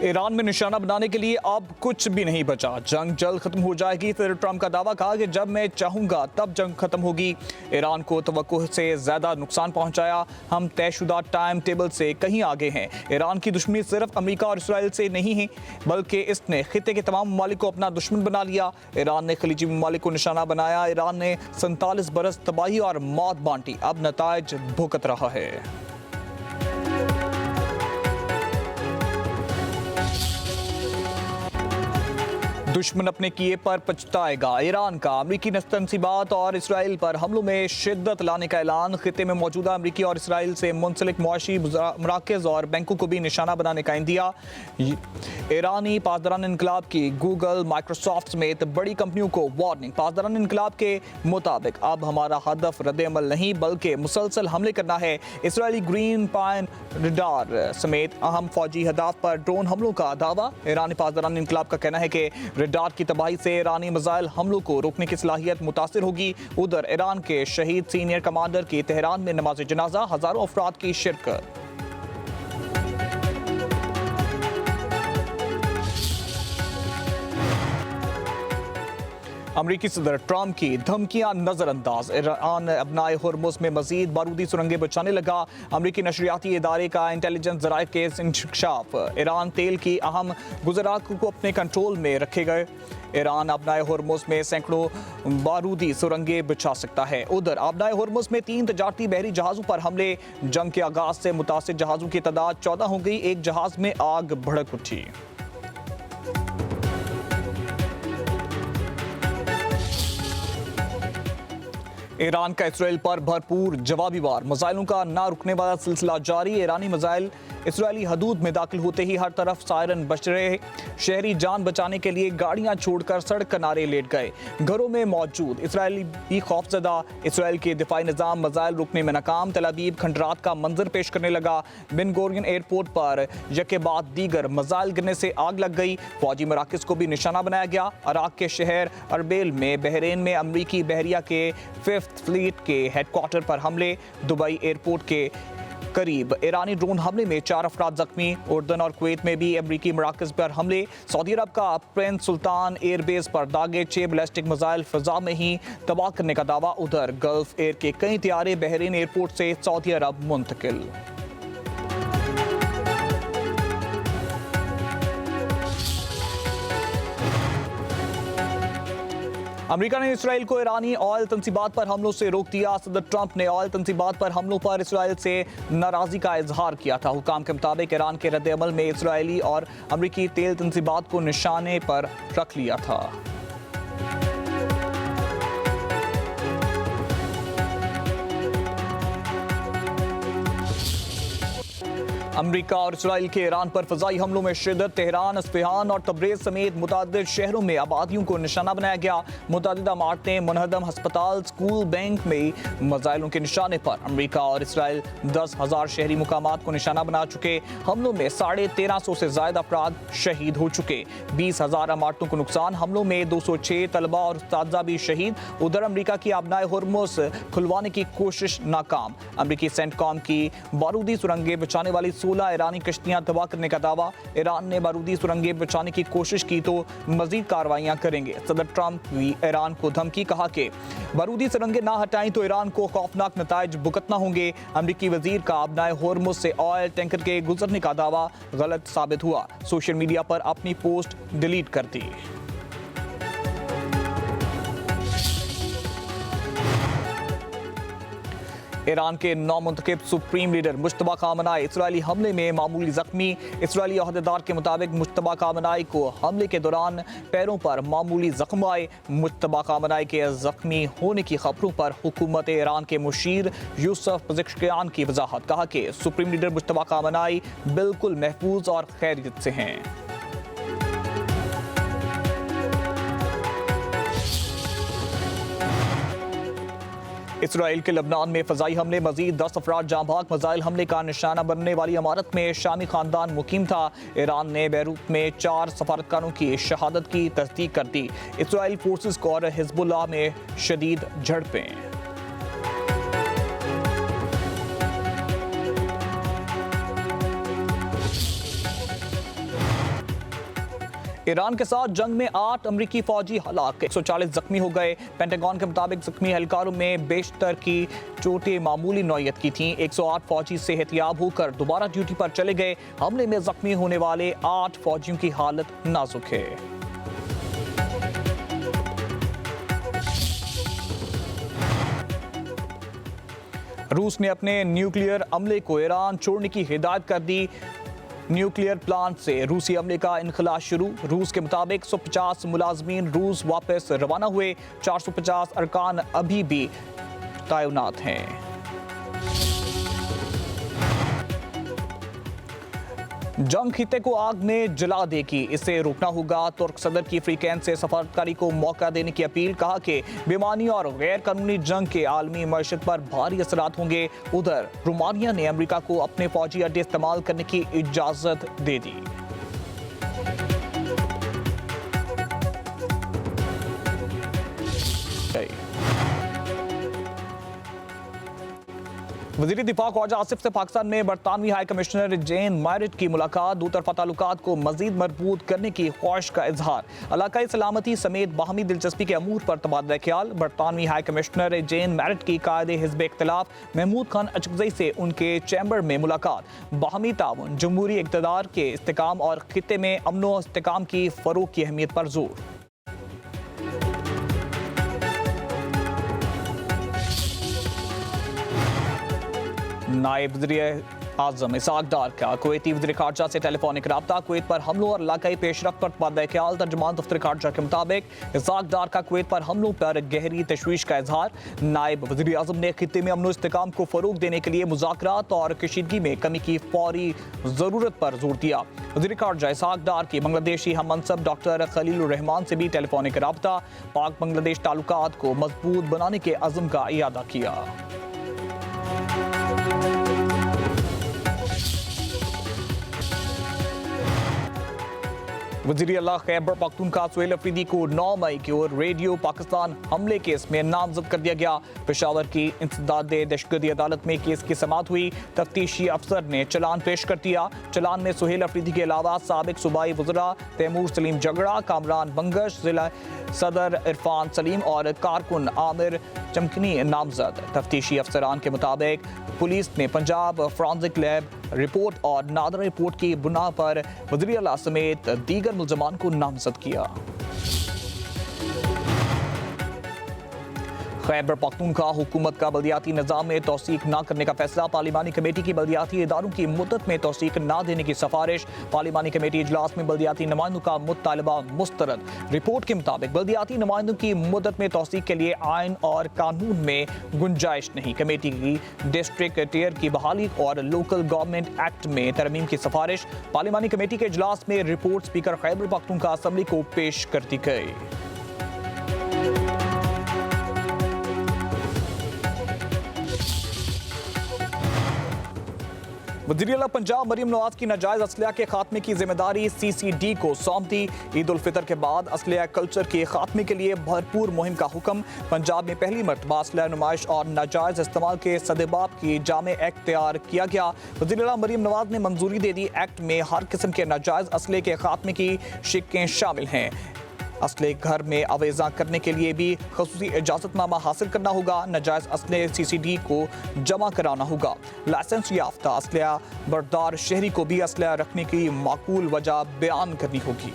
Iran में निशाना बनाने के लिए अब कुछ भी नहीं बचा। जंग जल्द खत्म हो जाएगी। फिर ट्रंप का दावा कहा कि जब मैं चाहूंगा तब जंग खत्म होगी। ईरान को तवक्को से ज्यादा नुकसान पहुंचाया। हम तयशुदा टाइम टेबल से कहीं आगे हैं। ईरान की दुश्मनी सिर्फ अमेरिका और इसराइल से नहीं है, बल्कि इसने खित्ते के तमाम ममालिक को अपना दुश्मन बना लिया। ईरान ने खलीजी ममालिक को निशाना बनाया। ईरान ने 47 बरस तबाही और मौत बांटी। अब नताइज भुगत रहा है। दुश्मन अपने किए पर पछताएगा। ईरान का अमरीकी तंसीबात और इसराइल पर हमलों में शिद्दत लाने का ऐलान। खित्ते में मौजूदा अमरीकी और इसराइल से मुंसलिक मुआशी मराकज़ और बैंकों को भी निशाना बनाने का इंदिया। ईरानी पासदारान इनकलाब की गूगल, माइक्रोसॉफ्ट समेत बड़ी कंपनियों को वार्निंग। पासदारान इनकलाब के मुताबिक अब हमारा हदफ रद्द-ए-अमल नहीं बल्कि मुसलसल हमले करना है। इसराइली ग्रीन पाइन रडार समेत अहम फौजी हदाफ पर ड्रोन हमलों का दावा। ईरानी पासदारान इनकलाब का कहना है कि रडार की तबाही से ईरानी मिसाइल हमलों को रोकने की सलाहियत मुतासिर होगी। उधर ईरान के शहीद सीनियर कमांडर की तेहरान में नमाज जनाजा, हजारों अफराद की शिरकत। अमरीकी सदर ट्रंप की धमकियां नजरअंदाज। ईरान अपनाए हुर्मुज़ में मजीद बारूदी सुरंगें बचाने लगा। अमरीकी नशरियाती इदारे का इंटेलिजेंस ज़राए के इंकशाफ। ईरान तेल की अहम गुजरात को अपने कंट्रोल में रखे गए। ईरान अपनाए हुर्मुज़ में सैकड़ों बारूदी सुरंगें बचा सकता है। उधर अपनाए हुर्मुज़ में 3 तजारती बहरी जहाज़ों पर हमले। जंग के आगाज से मुतासिर जहाज़ों की तादाद 14 हो गई। एक जहाज़ में आग भड़क उठी। ईरान का इसराइल पर भरपूर जवाबी वार। मिसाइलों का ना रुकने वाला सिलसिला जारी। ईरानी मिसाइल इसराइली हदूद में दाखिल होते ही हर तरफ सायरन बज रहे। शहरी जान बचाने के लिए गाड़ियां छोड़कर सड़क किनारे लेट गए। घरों में मौजूद इसराइली भी खौफजदा। इसराइल के दिफाई निज़ाम मिसाइल रुकने में नाकाम। तल अवीव खंडरात का मंजर पेश करने लगा। बिन गोरियन एयरपोर्ट पर यके बाद दीगर मिसाइल गिरने से आग लग गई। फौजी मराकज़ को भी निशाना बनाया गया। इराक के शहर अरबेल में बहरीन में अमरीकी बहरिया के 5th फ्लीट के हेडक्वार्टर पर हमले। दुबई एयरपोर्ट के करीब ईरानी ड्रोन हमले में 4 अफराद जख्मी। उर्दन और कुवैत में भी अमरीकी मराकज़ पर हमले। सऊदी अरब का प्रिंस सुल्तान एयरबेस पर दागे 6 बैलिस्टिक मिसाइल फिजा में ही तबाह करने का दावा। उधर गल्फ एयर के कई तैयारे बहरीन एयरपोर्ट से सऊदी अरब मुंतकिल। अमेरिका ने इसराइल को ईरानी ऑयल तंसीबात पर हमलों से रोक दिया। सदर ट्रंप ने ऑयल तंसीबात पर हमलों पर इसराइल से नाराजगी का इजहार किया था। हुकाम के मुताबिक ईरान के रद्द-ए-अमल में इसराइली और अमेरिकी तेल तंसीबात को निशाने पर रख लिया था। अमरीका और इसराइल के ईरान पर फ़ज़ाई हमलों में शिद्दत। तेहरान, इस्फहान और तब्रेज़ समेत मुतअद्दिद शहरों में आबादियों को निशाना बनाया गया। मुतअद्दिदा इमारतें, मुनहदम अस्पताल, स्कूल, बैंक में मिसाइलों के निशाने पर। अमरीका और इसराइल 10,000 शहरी मुकामात को निशाना बना चुके। हमलों में 1350 से ज़ायद अफराद शहीद हो चुके। 20,000 इमारतों को नुकसान। हमलों में 206 तलबा और उस्ताज़ा भी शहीद। उधर अमरीका की अपनाए हुर्मुज़ खुलवाने की कोशिश नाकाम। अमरीकी सेंटकॉम की बारूदी सुरंगें बचाने वाली 16 ईरानी कश्तियां तबाह करने का दावा। ईरान ने बारूदी सुरंगें बचाने की कोशिश की तो मजीद कार्रवाइयां करेंगे। सदर ट्रंप भी ईरान को धमकी, कहा कि बारूदी सुरंगें ना हटाएं तो ईरान को खौफनाक नताइज भुगतना होंगे। अमरीकी वजीर का अपनाए हुर्मुज़ से ऑयल टैंकर के गुजरने का दावा गलत साबित हुआ। सोशल मीडिया पर अपनी पोस्ट डिलीट कर दी। ईरान के नौमुंतखब सुप्रीम लीडर मुश्तबा खामनाई इसराइली हमले में मामूली जख्मी। इसराइली अहदेदार के मुताबिक मुश्तबा खामनाई को हमले के दौरान पैरों पर मामूली जख्म आए। मुश्तबा खामनाई के जख्मी होने की खबरों पर हुकूमत ईरान के मुशीर यूसुफ पज़ेश्कियान की वजाहत, कहा कि सुप्रीम लीडर मुश्तबा खामनाई बिल्कुल महफूज और खैरियत से हैं। इसराइल के लबनान में फ़ज़ाई हमले, मजीद 10 अफराद जाँ भाग। मिसाइल हमले का निशाना बनने वाली इमारत में शामी खानदान मुकीम था। ईरान ने बैरूत में 4 सफारतकारों की शहादत की तस्दीक कर दी। इसराइल फोर्सेस और हिज़्बुल्लाह में शदीद झड़पें। ईरान के साथ जंग में 8 अमरीकी फौजी हलाक, 140 जख्मी हो गए। पेंटागन के मुताबिक जख्मी एहलकारों में बेशतर की चोटें मामूली नौयत की थीं। 108 फौजी सेहतियाब होकर दोबारा ड्यूटी पर चले गए। हमले में जख्मी होने वाले 8 फौजियों की हालत नाजुक है। रूस ने अपने न्यूक्लियर अमले को ईरान छोड़ने की हिदायत कर दी। न्यूक्लियर प्लांट से रूसी अमले का इनखला शुरू। रूस के मुताबिक 150 मुलाजमीन रूस वापस रवाना हुए। 450 अरकान अभी भी तैनात हैं। जंग खित्ते को आग में जला देगी, इसे रोकना होगा। तुर्क सदर की अफ्रीकैन से सफारतकारी को मौका देने की अपील। कहा कि बेईमानी और गैर कानूनी जंग के आलमी मईशत पर भारी असरात होंगे। उधर रोमानिया ने अमेरिका को अपने फौजी अड्डे इस्तेमाल करने की इजाजत दे दी। वज़ीर दिफा ख्वाजा आसिफ से पाकिस्तान में बरतानवी हाई कमिश्नर जेन मैरिट की मुलाकात। दो तरफा ताल्लुकात को मजीद मजबूत करने की ख्वाहिश का इजहार। इलाकाई सलामती समेत बाहमी दिलचस्पी के अमूर पर तबादला ख्याल। बरतानवी हाई कमिश्नर जेन मैरिट की कायदे हिज़्ब इख्तिलाफ महमूद खान अचकज़ई से उनके चैम्बर में मुलाकात। बाहमी ताउन, जमहूरी इक़्तिदार के इस्तेकाम और खित्ते में अमन व इस्तेकाम की फ़रोग़ की अहमियत पर जोर। नायब वज़ीर आज़म इसहाक डार का कुवैती वज़ीर ख़ारजा से टेलीफोनिक रब्ता। कुवैत पर हमलों और इलाकाई पेशरफ्त पर तबादला ख्याल। तर्जुमान दफ्तर ख़ारजा के मुताबिक इसहाक डार का कुवैत पर हमलों पर गहरी तशवीश का इजहार। नायब वज़ीर आज़म ने खित्ते में अमन व इस्तेकाम को फ़रोग़ देने के लिए मुज़ाकरात और कशीदगी में कमी की फौरी ज़रूरत पर जोर दिया। वज़ीर ख़ारजा इसहाक डार की बांग्लादेशी हम मनसब डॉक्टर खलीलुर रहमान से भी टेलीफोनिक रब्ता। पाक बांग्लादेश ताल्लुकात को मजबूत बनाने के अज़्म का इयादा किया। वज़ीर अला खैबर पख्तूनख्वा सुहेल अफरीदी को 9 मई की ओर रेडियो पाकिस्तान हमले केस में नामजद कर दिया गया। पेशावर की इंसदाद दहशतगर्दी अदालत में केस की समाअत हुई। तफ्तीशी अफसर ने चलान पेश कर दिया। चलान में सुहेल अफरीदी के अलावा साबिक सूबाई वज़रा तैमूर सलीम जगड़ा, कामरान बंगश, जिला सदर इरफान सलीम और कारकुन आमिर चमकनी नामजद। तफ्तीशी अफसरान के मुताबिक पुलिस ने पंजाब फॉरेंसिक लैब रिपोर्ट और नादरा रिपोर्ट की बुना पर वज़ीर आला समेत दीगर मुल्ज़मान को नामजद किया। खैबर पख्तूनख्वा हुकूमत का बल्दियाती निज़ाम में तौसीक न करने का फैसला। पार्लिमानी कमेटी की बल्दियाती इदारों की मुद्दत में तौसीक न देने की सिफारिश। पार्लिमानी कमेटी इजलास में बल्दियाती नुमाइंदों का मुतालबा मुस्तरद। रिपोर्ट के मुताबिक बल्दियाती नुमाइंदों की मुद्दत में तौसीक के लिए आइन और कानून में गुंजाइश नहीं। कमेटी की डिस्ट्रिक्ट टियर की बहाली और लोकल गवर्नमेंट एक्ट में तरमीम की सिफारिश। पार्लिमानी कमेटी के इजलास में report speaker Khyber Pakhtunkhwa assembly को पेश कर दी गई। वज़ीर आला पंजाब मरीम नवाज की नाजायज़ असलिया के खात्मे की जिम्मेदारी CCD को सौंप दी। ईद उल फितर के बाद असलिया कल्चर के खात्मे के लिए भरपूर मुहिम का हुक्म। पंजाब में पहली मरतबा असलिया नुमाइश और नाजायज़ इस्तेमाल के सदेबाब की जामे एक्ट तैयार किया गया। वज़ीर आला मरीम नवाज ने मंजूरी दे दी। एक्ट में हर किस्म के नाजायज़ असले के खात्मे की शिक्कें शामिल हैं। असले घर में अवेजा करने के लिए भी खसूसी इजाज़तनामा हासिल करना होगा। नाजायज़ असले CCD को जमा कराना होगा। लाइसेंस याफ्ता असलिया बरदार शहरी को भी असलिया रखने की माकूल वजह बयान करनी होगी।